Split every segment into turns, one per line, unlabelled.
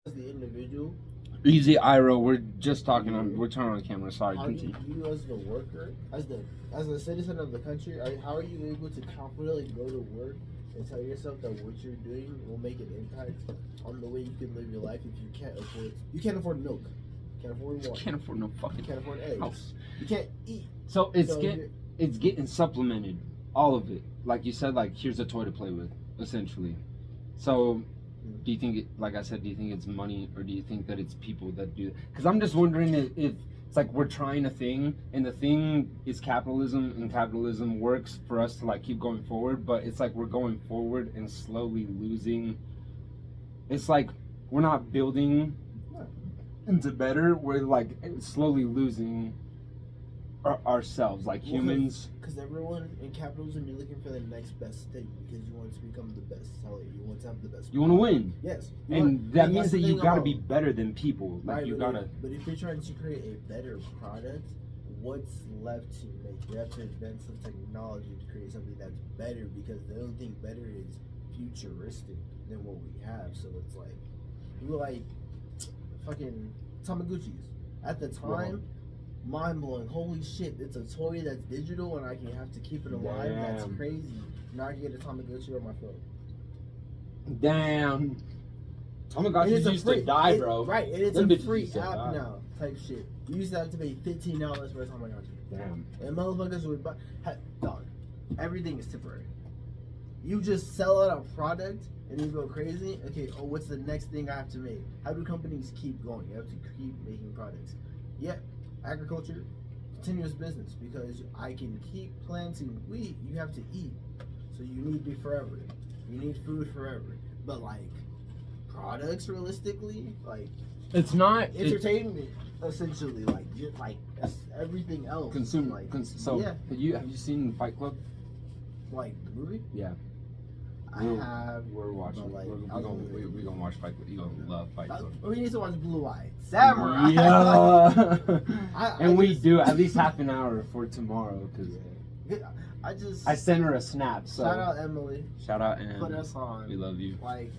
as the individual,
Easy, Iro. We're just talking on. We're turning on camera. Sorry,
how do
continue.
you as the worker, as a citizen of the country, how are you able to confidently go to work and tell yourself that what you're doing will make an impact on the way you can live your life if you can't afford milk, can't afford water,
Can't afford no fucking
you can't afford eggs,
house.
you can't eat.
So it's getting supplemented, all of it. Like you said, like here's a toy to play with, essentially. So, do you think it? Like I said, do you think it's money, or do you think that it's people that do? Because I'm just wondering if it's like we're trying a thing, and the thing is capitalism, and capitalism works for us to like keep going forward. But it's like we're going forward and slowly losing. It's like we're not building into better. We're like slowly losing ourselves, like humans.
Because everyone in capitalism, you're looking for the next best thing because you want to become the best seller. You want to have the best.
You want to win.
Yes.
And that means that you gotta be better than people. Like
right,
you gotta.
But if you're trying to create a better product, what's left to make? You have to invent some technology to create something that's better because the only thing better is futuristic than what we have. So it's like we were like fucking Tamagotchis at the time. Mind blowing! Holy shit! It's a toy that's digital, and I can have to keep it alive.
Damn.
That's crazy. Now I can get a Tamagotchi on my phone.
Damn. Tamagotchis used to die, bro.
Right, and it's
Them
a
bitches
free
used to
app
die.
now, type shit. You used to have to pay $15 for a Tamagotchi.
Damn.
And motherfuckers would buy. Dog, everything is temporary. You just sell out a product and you go crazy. Okay, what's the next thing I have to make? How do companies keep going? You have to keep making products. Yeah, agriculture, continuous business because I can keep planting wheat. You have to eat, so you need me forever. You need food forever. But like products, realistically, like
It's not
entertainment. Essentially, like just like everything else.
Consumer.
Like,
So
yeah,
have you seen Fight Club?
like the movie.
Yeah.
I have.
We're watching.
Like,
we're gonna watch Fight Club. You gonna love Fight Club.
We need to watch Blue Eye Samurai.
Yeah.
And
we do at least half an hour for tomorrow because
I
sent her a snap. So
shout out Emily.
Shout out Em.
Put us on.
We love you.
Like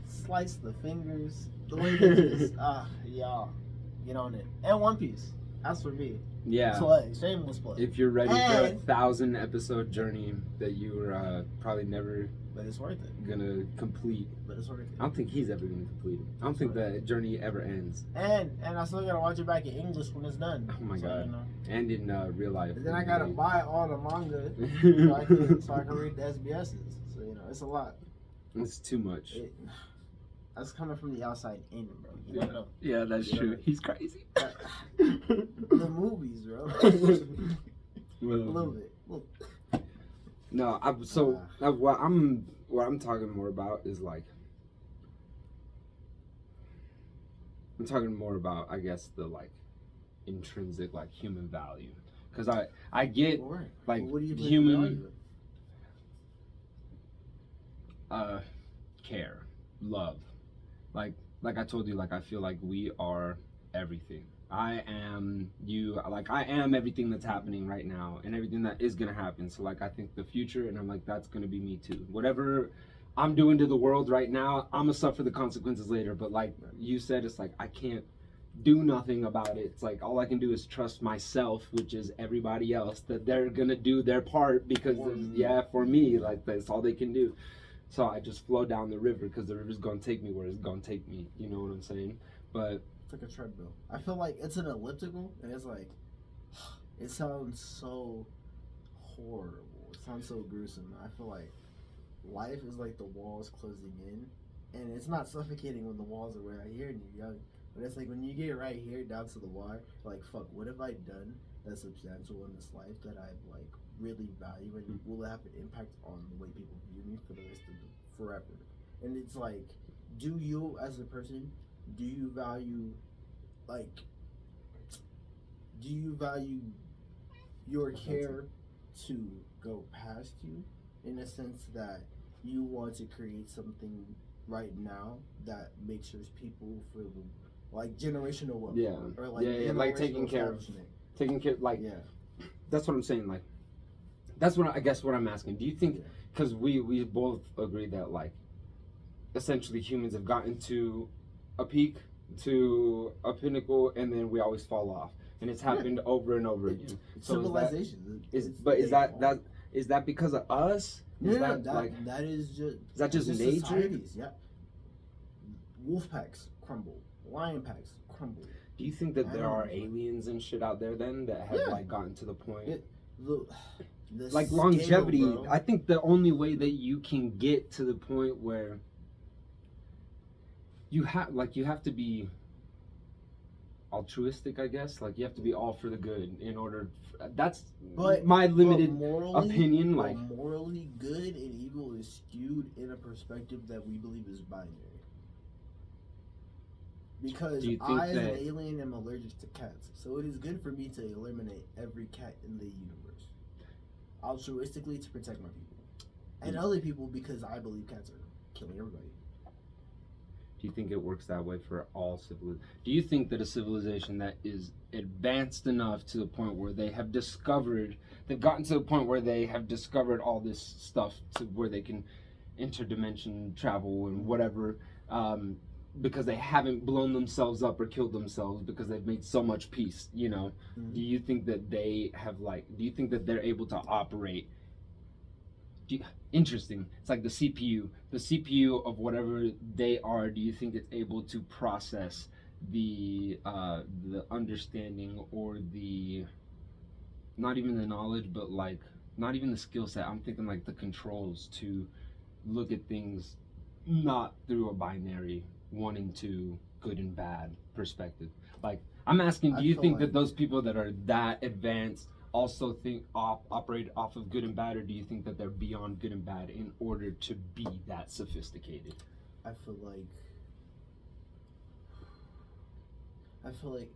slice the fingers. The way they just y'all get on it. And One Piece. That's for me.
Yeah.
Play. Shameless play.
If you're ready for a 1,000 episode journey that you were probably never
but it's worth it.
Gonna complete.
But it's worth it.
I don't think he's ever gonna complete it. I don't think the journey ever ends.
And I still gotta watch it back in English when it's done.
Oh my god.
You know.
And in real life.
And then I gotta buy all the manga so I can read the SBSs. So you know, it's a lot.
It's too much.
That's coming from the outside in, bro. You don't know.
Yeah, that's true. He's crazy.
The movies, bro. A little bit.
No, what I'm talking more about is like I'm talking more about, I guess, the like intrinsic like human value, because I get like
what do you
human care, love, like I told you, like I feel like we are everything. I am you, like I am everything that's happening right now and everything that is gonna happen. So like I think the future, and I'm like, that's gonna be me too. Whatever I'm doing to the world right now, I'm gonna suffer the consequences later. But like you said, it's like I can't do nothing about it. It's like all I can do is trust myself, which is everybody else, that they're gonna do their part because for me, like that's all they can do. So I just flow down the river because the river's gonna take me where it's gonna take me. You know what I'm saying? But
it's like a treadmill. I feel like it's an elliptical, and it's like it sounds so horrible. It sounds so gruesome. I feel like life is like the walls closing in, and it's not suffocating when the walls are right here and you're young. But it's like when you get right here down to the wire, like fuck, what have I done that's substantial in this life that I like really value, and will have an impact on the way people view me for the rest of forever? And it's like, do you as a person, do you value your care to go past you, in a sense that you want to create something right now that makes sure people feel like generational wealth? Or like
like taking care, like that's what I'm saying. Like that's what I guess what I'm asking. Do you think, because we both agree that like essentially humans have gotten to a peak, to a pinnacle, and then we always fall off, and it's happened over and over again. So
civilization.
Is that because of us?
That is
that just nature?
Societies, yeah. Wolf packs crumble. Lion packs crumble.
Do you think that there are aliens and shit out there then that have like gotten to the point?
The
like
scale,
longevity.
bro.
I think the only way that you can get to the point where you have to be altruistic, I guess. Like you have to be all for the good in order. That's my limited opinion. Like
morally, good and evil is skewed in a perspective that we believe is binary. Because I, as an alien, am allergic to cats, so it is good for me to eliminate every cat in the universe, altruistically to protect my people, and other people because I believe cats are killing everybody.
Do you think it works that way for all civilizations? Do you think that a civilization that is advanced enough to the point where they've gotten to the point where they have discovered all this stuff to where they can interdimension travel and whatever, because they haven't blown themselves up or killed themselves because they've made so much peace, you know? Mm-hmm. Do you think that they have do you think that they're able to operate? Interesting. It's like the CPU of whatever they are. Do you think it's able to process the understanding or not even the knowledge, but like not even the skill set? I'm thinking like the controls to look at things not through a binary 1 and 2, good and bad perspective. Like I'm asking, do you think that those people that are that advanced also operate off of good and bad, or do you think that they're beyond good and bad in order to be that sophisticated?
I feel like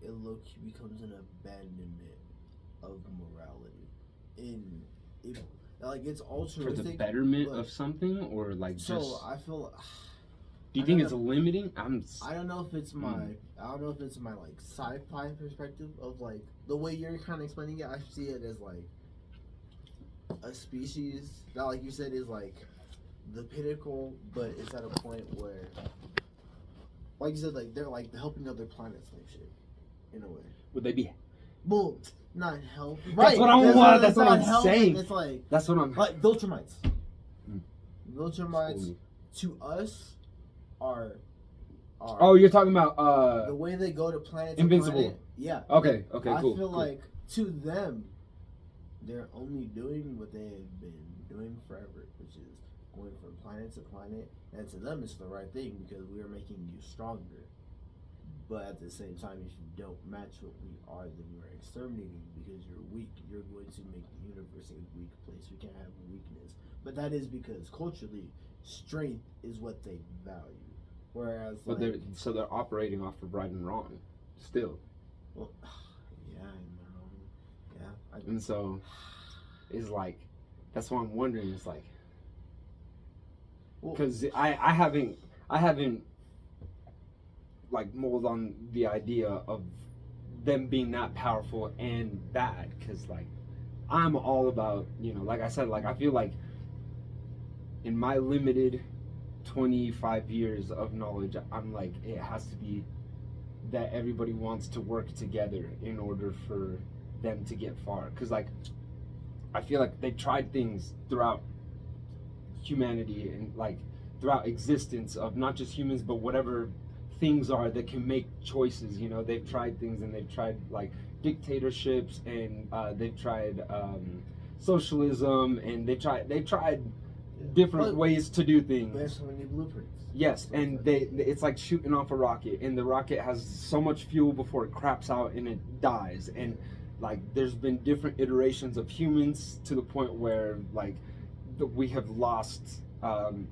it low-key becomes an abandonment of morality. It's altruistic
for the betterment of something, or like
so
just.
I feel.
Do you think it's limiting?
I don't know if it's my like sci-fi perspective of like the way you're kind of explaining it. I see it as like a species that, like you said, is like the pinnacle, but it's at a point where, like you said, like they're like helping other planets like shit, in a way.
Would they be?
Well, not helping.
Right. That's what I'm saying.
It's like
that's what I'm.
Like Viltrumites. Viltrumites to us. Are
oh, you're talking about
the way they go to planet
Invincible.
To planet? Yeah.
Okay, cool.
I feel
cool.
like to them, they're only doing what they have been doing forever, which is going from planet to planet, and to them it's the right thing because we are making you stronger. But at the same time, if you don't match what we are, then we're exterminating because you're weak. You're going to make the universe a weak place. We can't have weakness. But that is because culturally, strength is what they value. Whereas,
but they're operating off of right and wrong, still.
Well, yeah,
and so, it's like, that's what I'm wondering. It's like, because I haven't like molded on the idea of them being that powerful and bad. Because like, I'm all about, like I said, like I feel like in my limited 25 years of knowledge, I'm like, it has to be that everybody wants to work together in order for them to get far. Because like, I feel like they've tried things throughout humanity and like throughout existence of not just humans, but whatever things are that can make choices. They've tried things, and they've tried like dictatorships, and they've tried socialism, and they've tried different ways to do things.
There's so many blueprints.
Yes, and it's like shooting off a rocket, and the rocket has so much fuel before it craps out and it dies. And like there's been different iterations of humans to the point where like we have lost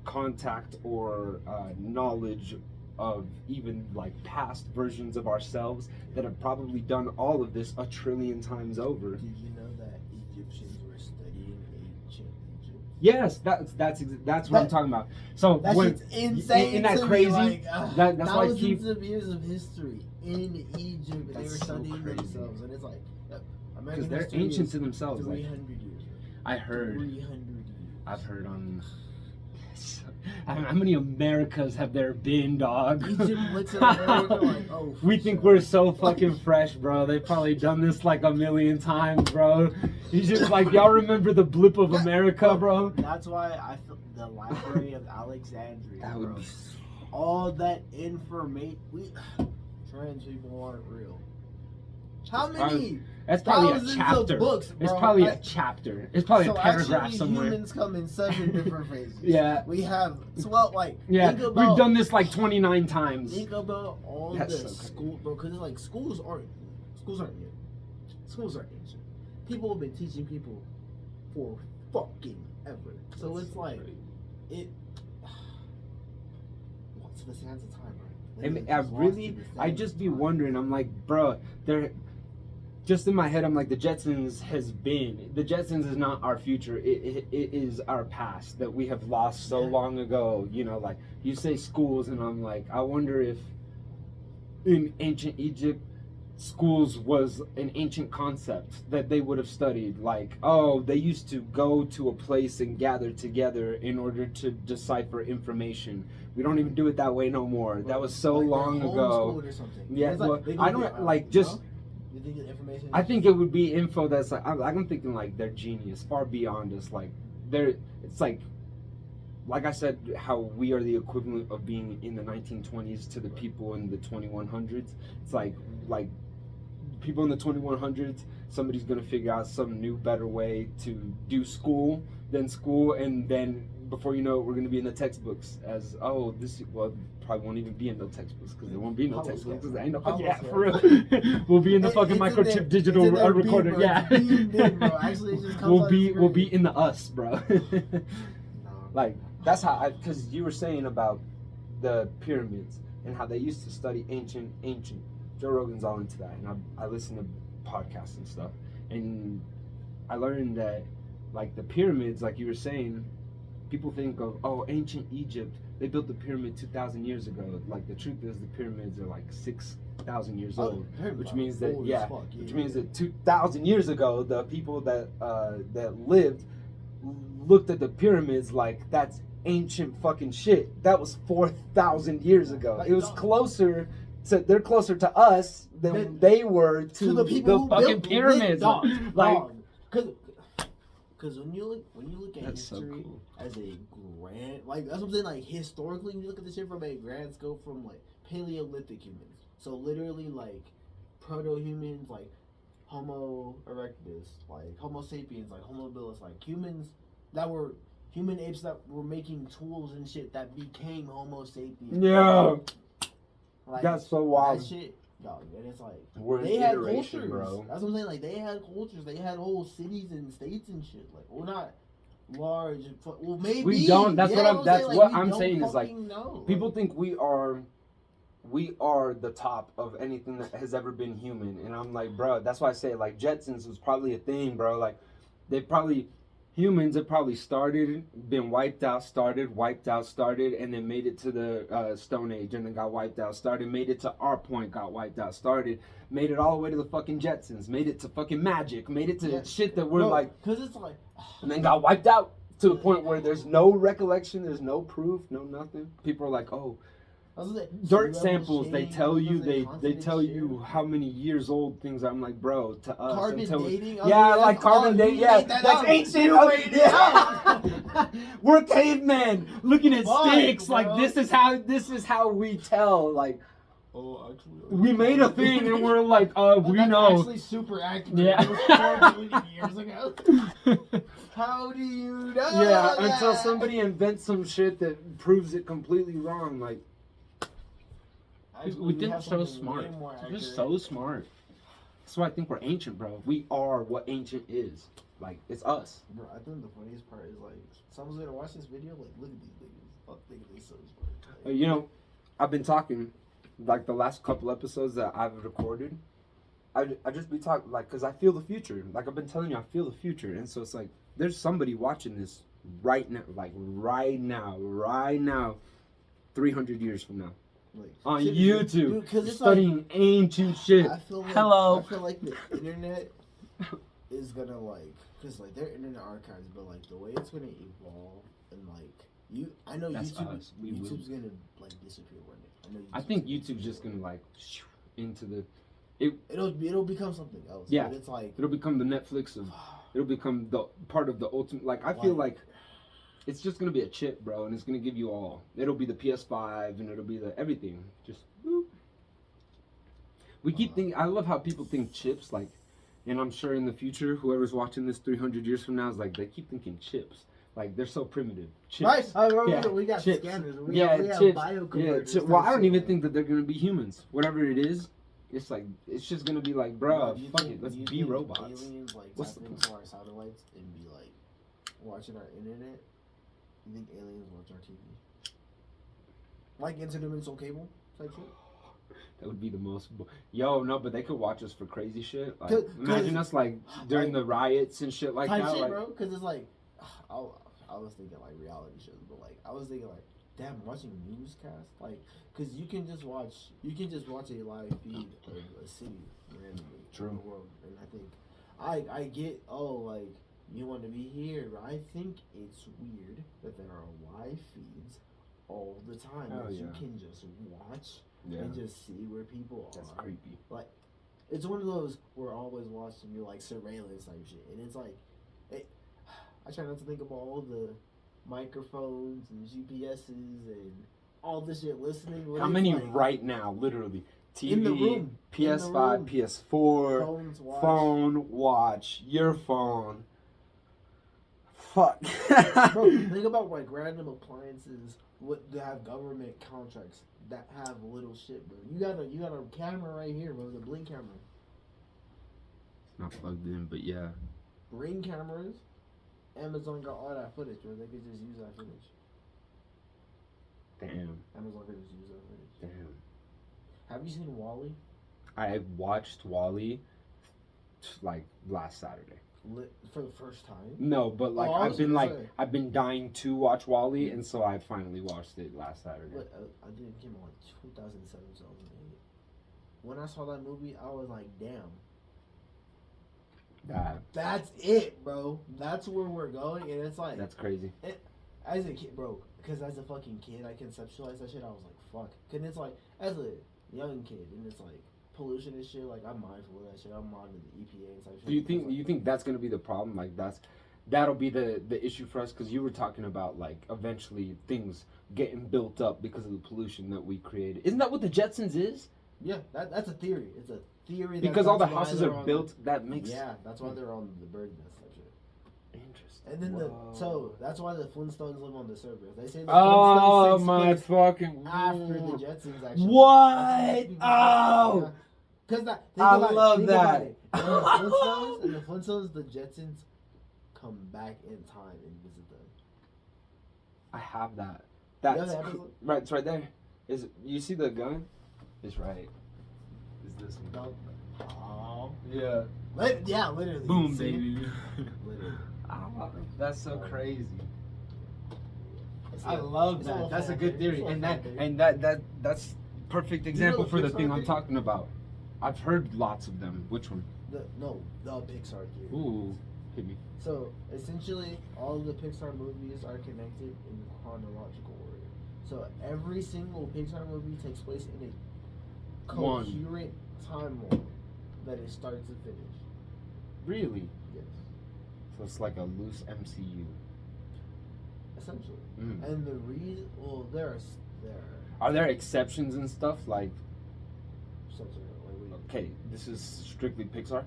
contact or knowledge of even like past versions of ourselves that have probably done all of this 1 trillion times over.
Did you know that Egyptians were studying ancient Egypt?
Yes, that's what I'm talking about. So
that's insane.
Isn't that crazy? Like, that's
thousands of years of history in Egypt, and they were studying themselves, and it's like
because they're ancient to themselves.
300 years.
I heard.
300 years.
I've heard on How many Americas have there been, dog?
Egypt looks at America like, oh,
We think we're so fucking fresh, bro. They've probably done this like a million times, bro. Egypt's like, y'all remember the blip of America, bro?
That's why I feel the Library of Alexandria,
That would
bro.
be.
All that information. Trans people aren't real. How many?
That's probably a
thousands of
chapter.
books, bro.
It's probably a chapter. It's probably
So
a paragraph
actually,
somewhere.
humans come in 7 different phases.
Yeah.
We have 12, like,
Yeah,
think about,
we've done this like 29 times.
Think about all
That's
the
so crazy.
school, bro, because it's like schools aren't new. Schools are ancient. People have been teaching people for fucking ever. So it's like, it. What's the sands of time, bro?
I just be wondering. I'm like, bro, they're just in my head. I'm like, the Jetsons is not our future. It is our past that we have lost so long ago. You know, like you say schools, and I'm like, I wonder if in ancient Egypt, schools was an ancient concept that they would have studied. Like, oh, they used to go to a place and gather together in order to decipher information. We don't even do it that way no more. That was so
like
long ago.
Or something.
Yeah,
It's
well,
like,
I don't like just.
You think the information?
I think it would be info that's like I'm thinking like they're genius, far beyond us. Like it's like I said, how we are the equivalent of being in the 1920s to the people in the 2100s. It's like people in the 2100s, somebody's gonna figure out some new, better way to do school than school, and then before you know it, we're gonna be in the textbooks as probably won't even be in no textbooks because there won't be no textbooks because there ain't no for real. We'll be in the fucking microchip digital recorder. Yeah,
Actually, it just
we'll be in the us, bro. Like that's how because you were saying about the pyramids and how they used to study ancient. Joe Rogan's all into that, and I listen to podcasts and stuff, and I learned that like the pyramids, like you were saying, people think of ancient Egypt. They built the pyramid 2,000 years ago. Like the truth is, the pyramids are like 6,000 years old, which means that which means that 2,000 years ago, the people that lived looked at the pyramids like that's ancient fucking shit. That was 4,000 years ago. It was closer. So they're closer to us than they were to the people who fucking pyramids.
Because when you look at history as a grand, like that's what I'm saying. Like historically, when you look at this shit from a grand scope, from like Paleolithic humans, so literally like proto-humans, like Homo erectus, like Homo sapiens, like Homo habilis, like humans that were human apes that were making tools and shit that became Homo sapiens.
Yeah.
Like,
that's so wild.
That shit, dog, and it's like
they
had cultures,
bro.
That's what I'm saying. Like they had cultures, they had whole cities and states and shit. Like we're not large. Well, maybe
we don't. That's what I'm. That's what I'm saying is like
know.
People think we are the top of anything that has ever been human, and I'm like, bro. That's why I say like Jetsons was probably a thing, bro. Like humans have probably been wiped out, and then made it to the Stone Age, and then got wiped out, made it to our point, got wiped out, made it all the way to the fucking Jetsons, made it to fucking magic, made it to shit that we're
because it's like,
and then got wiped out to the point where there's no recollection, there's no proof, no nothing. People are like, oh. Dirt samples, they tell you how many years old things are. I'm like, bro, to us.
Carbon dating?
Carbon dating. Yeah, that's ancient. We're cavemen looking at sticks. Bro. Like this is how we tell. Like,
actually,
we made a thing and we're like, we know.
Actually, super accurate.
Yeah.
It was 4 billion years ago. How do you know?
Yeah, until somebody invents some shit that proves it completely wrong. Like. We think we're so smart. We're just so smart. That's why I think we're ancient, bro. We are what ancient is. Like, it's us.
Bro, I think the funniest part is, like, someone's gonna watch this video, like, look at these niggas. Fuck, think they so smart.
You know, I've been talking, like, the last couple episodes that I've recorded. I just be talking, like, because I feel the future. Like, I've been telling you, I feel the future. And so it's like, there's somebody watching this right now. Like, right now, 300 years from now. Like, on YouTube, dude, studying ancient shit.
I feel like the internet is gonna because their internet archives, but like the way it's gonna evolve and like I know
That's
YouTube.
us. We will.
YouTube's gonna like disappear one day. I know.
I think YouTube's just gonna like into the.
It'll become something else.
Yeah.
But it's like
It'll become the Netflix of. It'll become the part of the ultimate. Like I feel like it's just gonna be a chip, bro, and it's gonna give you all. It'll be the PS5 and it'll be the everything. Just. Boop. We keep thinking. I love how people think chips like, and I'm sure in the future, whoever's watching this 300 years from now is like they keep thinking chips. Like they're so primitive. Chips.
Right.
Yeah,
We got
chips.
scanners. We
Yeah,
have
chips.
bioconverters.
Yeah, well, I don't even think that they're gonna be humans. Whatever it is, it's like it's just gonna be like, bro, fuck it, let's be robots.
Aliens like
What's
tap
the
into our satellites and be like watching our internet. You think aliens watch our TV? Like interdimensional cable type shit.
That would be the most. Yo, no, but they could watch us for crazy shit. Like,
'Cause-
imagine us like during
like,
the riots and shit like
type
that.
shit,
Like,
bro. Because it's like, I was thinking like reality shows, but like I was thinking like, damn, watching newscasts, like, because you can just watch a live feed of a city randomly
True.
in the world, and I think I get like you want to be here, but I think it's weird that there are live feeds all the time
Hell
that
yeah.
you can just watch
yeah,
and just see where people
that's
are.
creepy.
It's one of those we're always watching your like surveillance type shit, and it's like, I try not to think about all the microphones and GPSs and all this shit listening.
How many right now, literally? TV,
in the room,
PS5, PS4,
phones, watch.
phone, watch, your phone. Fuck.
Bro, think about like random appliances that have government contracts that have little shit, bro. You got a camera right here, bro, the Blink camera.
It's not plugged in, but yeah.
Ring cameras. Amazon got all that footage, bro. They could just use that footage.
Damn.
Amazon could just use that footage.
Damn.
Have you seen Wall-E?
I watched Wall-E like last Saturday.
For the first time?
No, but like
I was gonna say.
I've been dying to watch Wall-E, and so I finally watched it last Saturday.
But I think it came out like 2007, 2008. When I saw that movie, I was like, damn. That's it, bro. That's where we're going, and it's like
That's crazy.
As a kid, bro, because as a fucking kid, I conceptualized that shit. I was like, fuck. Cause it's like as a young kid, and it's like pollution and shit. Like I'm mindful of that shit. I'm monitoring the EPA and type shit.
Do you think that's gonna be the problem? Like that'll be the issue for us? Because you were talking about like eventually things getting built up because of the pollution that we created. Isn't that what the Jetsons is?
Yeah, that's a theory. It's a theory.
Because all the
that's why
houses
they're
are
on
built. That makes
Yeah, that's why they're on the bird nest type shit.
interesting.
And then
Whoa.
so that's why the Flintstones live on the Cerberus. They say the
Oh
Flintstones
my
takes place
fucking
after the Jetsons actually.
What? Oh,
because that
I love that.
In the Flintstones, the Jetsons come back in time and visit them.
I have that.
You have
That's
the episode?
right. It's right there. Is you see the gun? It's right. Is this one?
No. Oh.
Yeah.
Yeah, literally.
Boom,
See?
baby.
Literally.
That's so crazy.
It's
I
a-
love
it's a little
that. That's a
fan
good
theory.
theory,
It's a
and
fan
that
theory.
that's perfect
know
example
the
for the
Pixar
thing I'm
theory?
talking about. I've heard lots of them. Which one?
The Pixar theory.
Ooh, hit me.
So essentially, all of the Pixar movies are connected in chronological order. So every single Pixar movie takes place in a
One.
coherent timeline that it starts to finish.
Really?
Yes,
So it's like a loose MCU.
essentially.
Mm.
And the reason, there
Are there exceptions and stuff? Like,
essentially like we,
okay, this is strictly Pixar.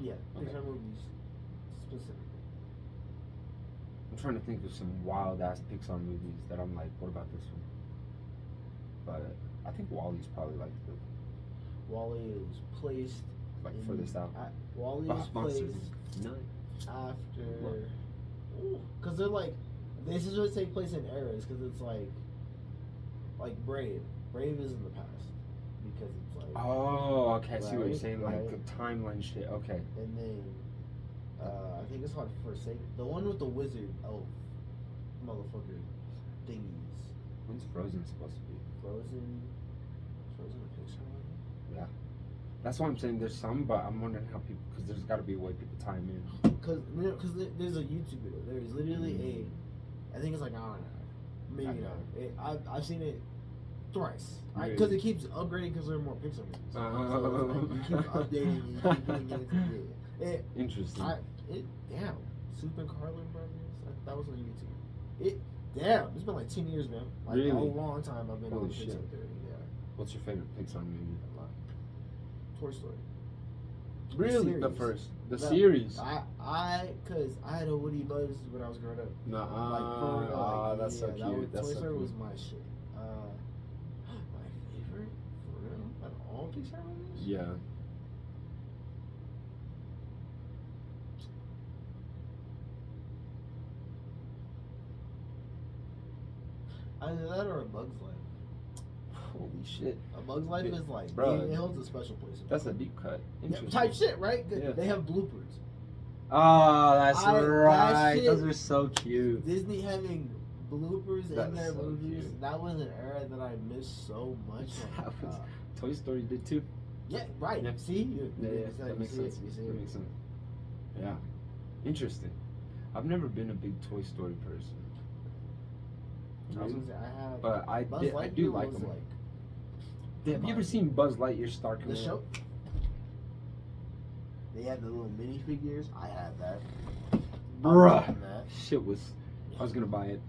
yeah,
Okay.
Pixar movies specifically.
I'm trying to think of some wild ass Pixar movies that I'm like, what about this one? But I think Wall-E's probably like the
Wall-E is placed
furthest out.
Wall-E
Oh,
is
Monsters
placed
Inc.
after, because they're like, they usually take place in eras, because it's like Brave is in the past, because it's like,
Oh, okay. I see what you're
Right,
saying. Like
right.
the timeline shit. Okay.
and then I think it's called Forsaken, the one with the wizard elf motherfucker thingies.
When's Frozen supposed to be?
Frozen a Pixar one?
That's why I'm saying there's some, but I'm wondering how people, because there's got to be a way people time in.
Because there's a YouTube video. There's literally I think it's like an hour and a half. Maybe
I've
not. I've seen it thrice.
Really?
Because it keeps upgrading because there are more Pixar movies. So it's like you keep updating and you keep putting it into
Interesting.
Damn. Soup and Carlin Brothers. That was on YouTube. Damn. It's been like 10 years, man. Like
Really?
a long time I've been
Holy
on
shit.
Pixar theory. Yeah.
What's your favorite Pixar movie?
Toy Story.
Really? The
series.
first? The
No,
series?
Cause I had a Woody Buzz when I was growing up.
That's so cute. That's
Toy
so
Story
cute.
was my shit. My favorite, for real, out of all Pixar movies.
Yeah.
Either that or A Bug's Life.
Holy shit.
A Bug's Life is like,
Bro,
it holds a special place. In
That's
my
a
heart.
deep cut.
Yeah,
Interesting.
type shit, right?
Yeah.
They have bloopers.
Oh, that's
That
right.
shit-
Those are so cute.
Disney having bloopers in
That's
their
so
movies.
cute.
That was an era that I missed so much.
That was- Toy Story did too.
Yeah, right.
Yeah.
See,
That makes sense. That makes sense. Yeah. Interesting. I've never been a big Toy Story person.
I was gonna say I have,
But I
Buzz
do
Lightyear
like
was
them.
like
Have you ever seen Buzz Lightyear Star
the
Command?
show. They had the little minifigures. I had that.
Bruh.
I had that.
Shit was. I was gonna buy it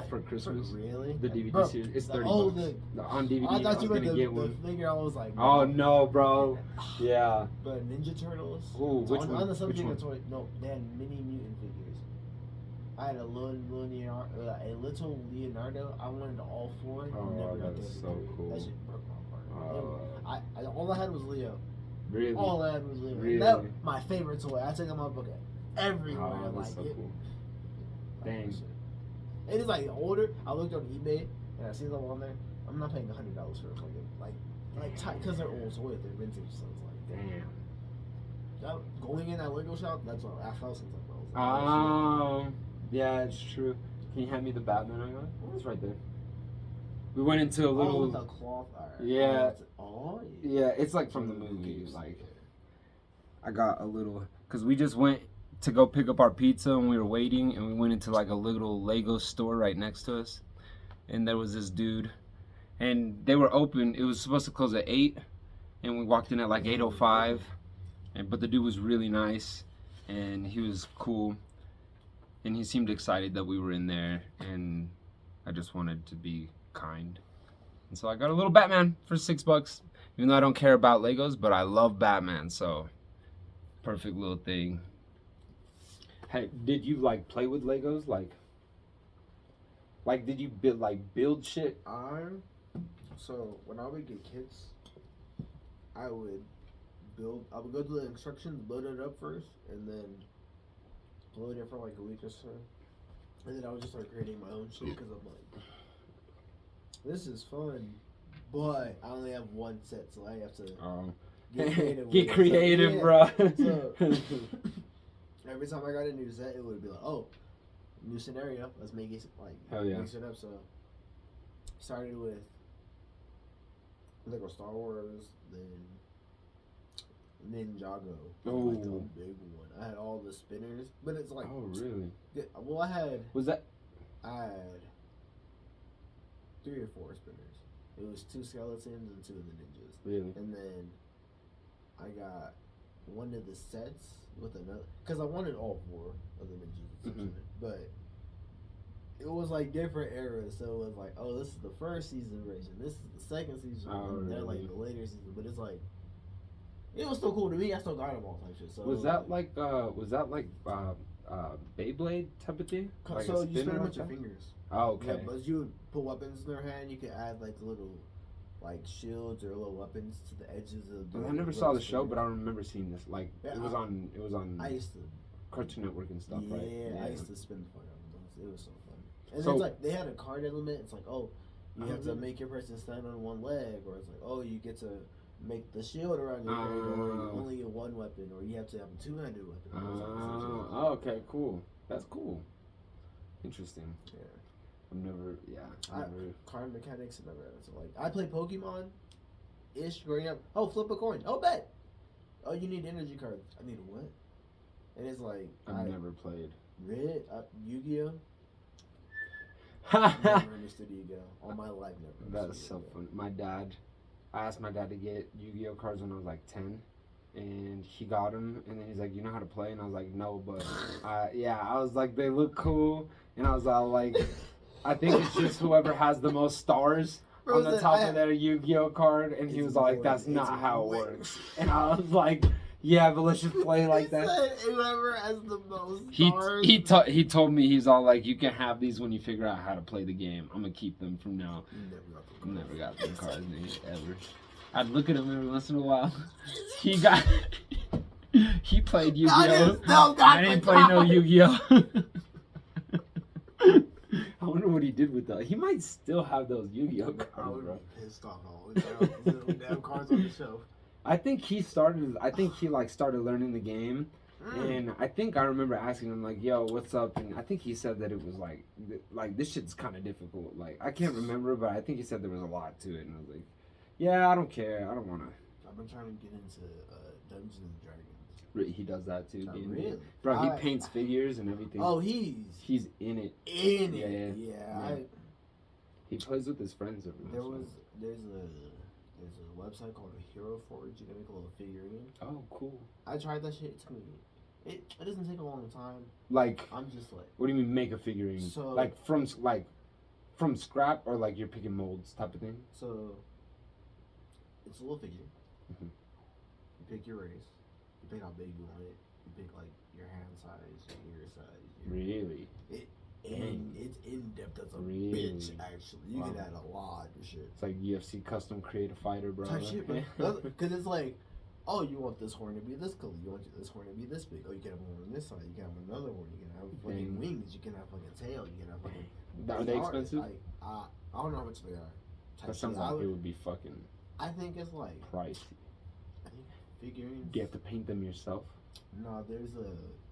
for Christmas.
Really?
The DVD
Bro,
series. It's
the-
30
oh,
bucks.
the-
On DVD.
I thought
was
you meant
gonna get
the
one.
figure. I was like,
Oh
man.
no, bro. Yeah.
But Ninja Turtles.
Ooh, which
on,
one?
on the
Which
subject
one?
of toy, no, they had mini mutant figures. I had a little Leonardo. I wanted all four.
Oh,
Never got
that
the
is
other
so
three.
cool.
That shit broke my heart.
Oh.
All I had was Leo.
Really?
All I had was Leo.
Really?
And that my favorite toy. I took him up everywhere.
Oh, that's
like
so
it.
cool.
Like,
Dang.
shit. It is like older. I looked on eBay and I see them on there. I'm not paying $100 for a fucking because they're old toys. They're vintage. So it's like
Damn.
going in that Lego shop. That's what I felt something. I was like,
Oh, yeah, it's true. Can you hand me the Batman I got? Oh, it's right there. We went into a little.
oh, with the cloth. All right.
Yeah.
Oh,
Yeah, it's like from the movie. Like, I got a little, cause we just went to go pick up our pizza and we were waiting, and we went into like a little Lego store right next to us, and there was this dude, and they were open. It was supposed to close at 8, and we walked in at like 8:05, but the dude was really nice, and he was cool, and he seemed excited that we were in there, and I just wanted to be kind, and so I got a little Batman for $6. Even though I don't care about Legos, but I love Batman, so perfect little thing. Hey, did you like play with Legos? Like did you build shit?
So when I would get kits, I would go through the instructions, build it up first, and then load it for like a week or so. And then I would just start creating my own shit because I'm like, this is fun, but I only have one set, so I have to get creative.
Get creative, bro.
So every time I got a new set, it would be like, oh, new scenario. Let's make it
Hell yeah.
mix it up. So started with Lego Star Wars, then Ninjago.
Oh.
Like the big one. I had all the spinners, but it's like,
Oh, really?
well, I had 3 or 4 spinners. It was 2 skeletons and 2 of the ninjas.
Really?
And then I got one of the sets with another, because I wanted all 4 of the ninjas, but it was like different eras. So it was like, oh, this is the first season version, this is the second season, and they're like the later season. But it's like, it was still cool to me. I still got them all type shit. So
was that like Beyblade type of thing? Like
so
a
you spin
spinner
them
like
with your
that?
fingers.
Oh, okay.
Yeah, but you would put weapons in their hand. You could add like little, like shields or little weapons to the edges of.
I never saw the show, but I remember seeing this. Like it was on.
I used to.
Cartoon Network and stuff,
Yeah,
right?
Yeah, I used to spin the fuck out of those. It was so fun. And
So-
it's like they had a card element. It's like, oh, you have to make your person stand on one leg, or it's like, oh, you get to make the shield around your leg, or you only get one weapon, or you have to have a 2-handed weapon.
Oh, okay, cool. That's cool. Interesting.
Yeah.
I've never.
Card mechanics, never had it. So like, I played Pokemon ish growing up. Oh, flip a coin. Oh, bet. Oh, you need energy cards. I need a what? And it's like
I've never played.
Red, Yu-Gi-Oh. Never understood Yu-Gi-Oh. All my life, never.
That's so funny. I asked my dad to get Yu-Gi-Oh cards when I was like 10, and he got them. And then he's like, "You know how to play?" And I was like, "No, but I was like, they look cool." And I was all like, "I think it's just whoever has the most stars on the top of their Yu-Gi-Oh card." And he was like, "That's not how it works." And I was like, "Yeah, but let's just play like that."
Whoever has the most stars.
He told me, he's all like, "You can have these when you figure out how to play the game. I'm gonna keep them from now." Never got them cards ever. I'd look at him every once in a while. He played Yu-Gi-Oh. I didn't play no Yu-Gi-Oh. I wonder what he did with that. He might still have those Yu-Gi-Oh cards,
I would
bro.
be pissed off all the time. Damn cards on the shelf.
I think he like started learning the game, and I think I remember asking him like, "Yo, what's up?" And I think he said that it was like this shit's kind of difficult. Like I can't remember, but I think he said there was a lot to it, and I was like, "Yeah, I don't care. I don't wanna."
I've been trying to get into Dungeons and Dragons.
He does that too.
Really?
Bro, he paints figures and everything.
Oh, he's
in it.
Yeah.
He plays with his friends every once.
There's a website called Hero Forge. You can make a little figurine.
Oh, cool.
I tried that shit. It took me. It doesn't take a long time.
Like,
I'm just like.
What do you mean make a figurine?
So
like from scrap, or like you're picking molds type of thing?
So it's a little figure.
Mm-hmm.
You pick your race. You pick how big you want it. You pick like your hand size, your ear size.
Really?
And it's in depth as a
really?
bitch. Actually, you can add a lot of shit.
It's like UFC custom create a fighter, bro.
Type shit, bro. Because it's like, oh, you want this horn to be this color. You want this horn to be this big. Oh, you can have one on this side. You can have another one. You can have fucking wings. You can have fucking tail. You can have fucking.
Are they expensive?
I don't know how much they are.
That sounds like it would be fucking.
I think it's like
pricey.
I think figurines.
Do you have to paint them yourself?
No, there's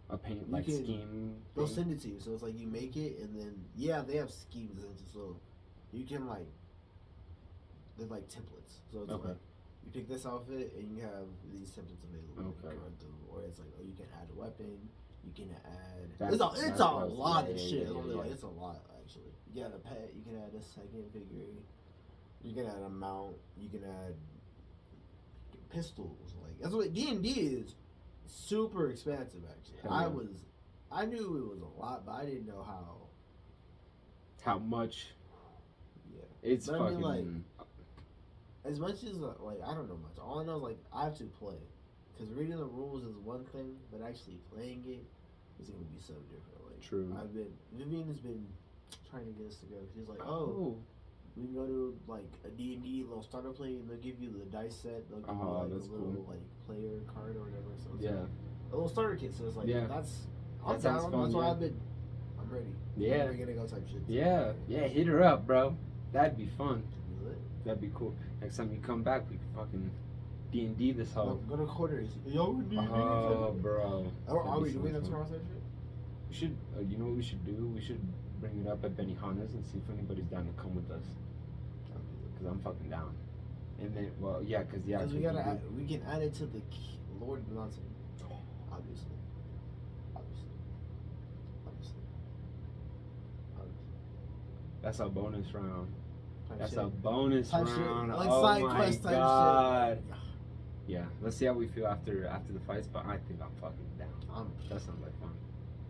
a paint like scheme.
They'll send it to you, so it's like you make it, and then they have schemes, and so you can like they're like templates. So it's like you pick this outfit, and you have these templates available.
Okay.
Or it's like you can add a weapon. You can add. It's a lot of shit. Like, it's a lot actually. You can add a pet. You can add a second figurine. You can add a mount. You can add pistols. Like that's what D&D is. Super expensive, actually. I knew it was a lot, but I didn't know
how much.
Yeah,
it's
but
fucking.
I mean, like, as much as like I don't know much. All I know is like I have to play, because reading the rules is one thing, but actually playing it is gonna be so different. Like,
true.
Vivian has been trying to get us together. She's like, oh. We can go to like a D&D little starter play, and they'll give you the dice set. They'll give you like a little like player card or whatever. So it's like a little starter kit. So it's like I'm down. That's why I'm ready.
Yeah,
we're gonna go type shit.
Yeah, hit her up, bro. That'd be fun. That'd be cool. Next time you come back, we can fucking D&D this whole.
Go to quarters. Yo, D&D.
Oh, bro.
Are we doing that tomorrow? Shit.
We should. You know what we should do? We should bring it up at Benihana's and see if anybody's down to come with us. Cause I'm fucking down. And then, well, yeah, cause
we can add it to the Lord Beyonce. Obviously.
That's a bonus round. That's a bonus round.
Like
oh
side
my
quest type
god. Shit. Yeah, let's see how we feel after the fights, but I think I'm fucking down. That sounds like fun.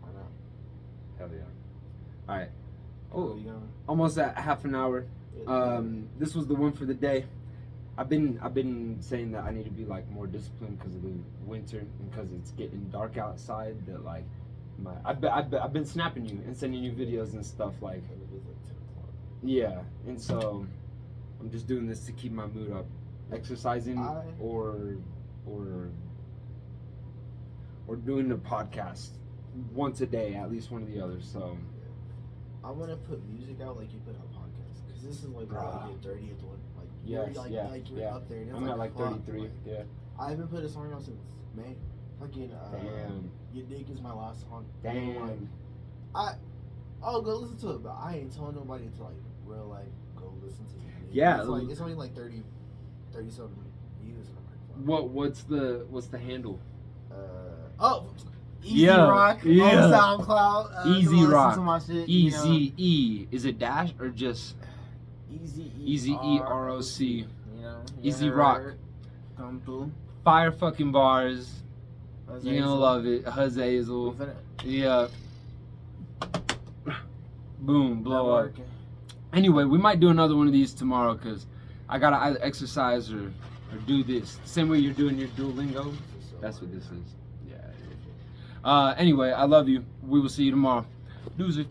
Why not?
Hell yeah. Alright. Oh, almost at half an hour. This was the one for the day. I've been saying that I need to be like more disciplined because of the winter and because it's getting dark outside. That like I've been snapping you and sending you videos and stuff like. Yeah, and so I'm just doing this to keep my mood up, exercising or doing a podcast once a day, at least one or the other. So
I want to put music out like you put out podcasts, because this is like your 30th one. Like you're up there. And
I'm at like 33. Like, yeah.
I haven't put a song out since May. Fucking
damn.
Your Dick is my last song.
Damn.
I'll go listen to it, but I ain't telling nobody to like real life go listen to it.
Yeah.
It's only like 30 something views.
What's the handle?
Easy
Yeah,
Rock
yeah.
on SoundCloud.
Easy
go listen
Rock.
to my shit,
Easy E. Is it dash or just
Easy
EROC?
You know,
Easy Rock.
Come through.
Fire fucking bars. You're gonna
Hasazil.
love it. Hasazil. Yeah. Boom, blow up. Anyway, we might do another one of these tomorrow because I gotta either exercise or do this. Same way you're doing your Duolingo. That's what this is. Yeah. Anyway, I love you. We will see you tomorrow. Doozy.